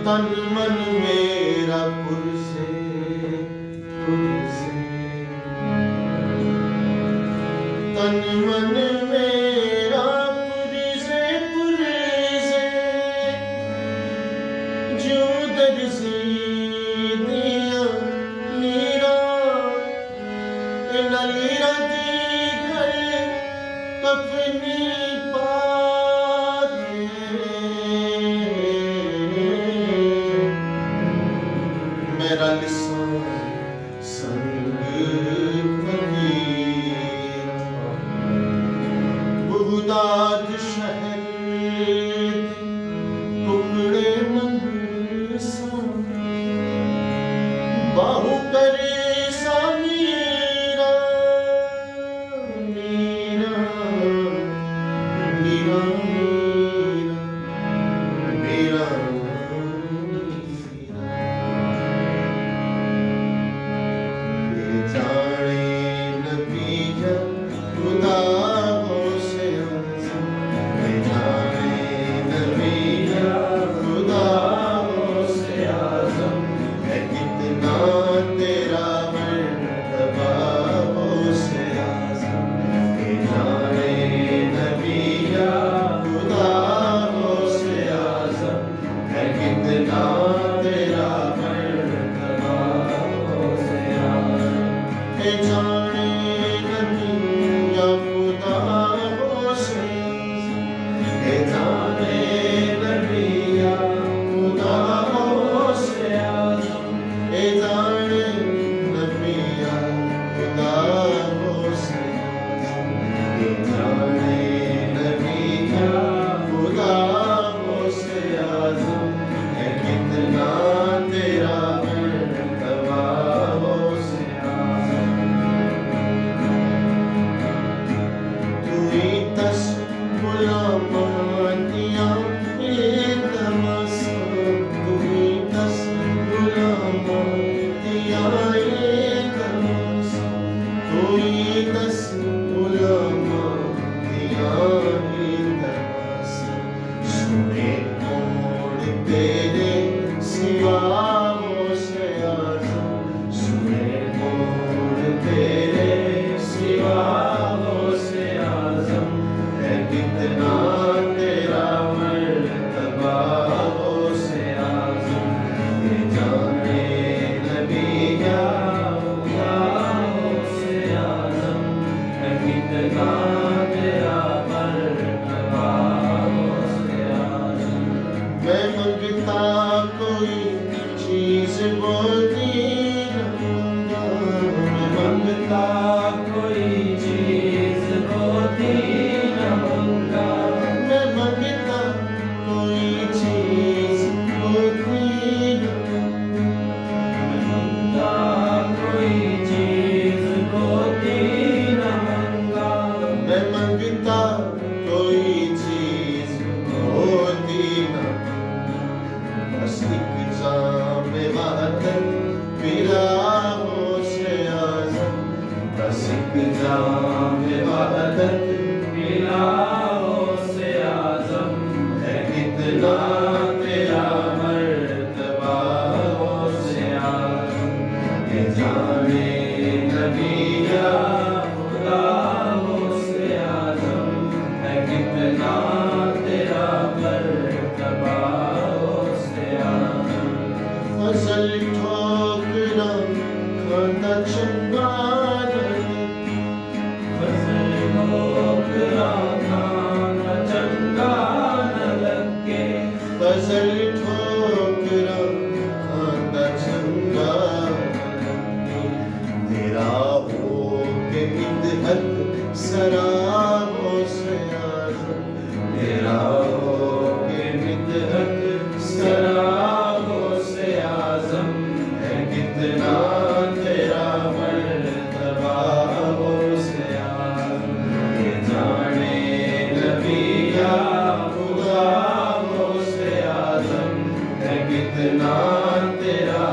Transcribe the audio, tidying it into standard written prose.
तन मन मेरा पुरसे पुरसे, तन मन मेरा पुरसे पुरसे, जो दर्जी दिया नीरा इन लीरा दी कर कफनी मेरा लिसान संग फकीर, बगदाद शहर टुकड़े मंगसा, बाहु करे सा मीरा मीरा मीरा मीरा मीरा। मैं मंगता कोई चीज बोती न मंगा, मैं मंगता कोई चीज बोती न मंगा, मैं मंगता कोई चीज बोती न मंगा, कोई चीज बोती न मंगा, मैं मंगता कोई चीज होती न। बस एक जामे वतन पिला हो से आज़म, बस एक जामे वतन पिला हो से आज़म, है कितना तेरा मर्तबा हो से आज़म, ये जाने नबी या खुदा हो से आज़म, है कितना तेरा मर्तबा हो से आज़म। फसल ठोकरा खाता चंगा नहीं, फसल ठोकरा खाता चंगा न लगे, फसल ठोकरा खाता चंगा न लगे, तेरा हो के मिदहत सरा हो से आज़म, तेरा हो के मिदहत सरा हो से आज़म, है कितना तेरा मर्तबा हो से आज़म, ये जाने नबी या खुदा हो से आज़म, है कितना तेरा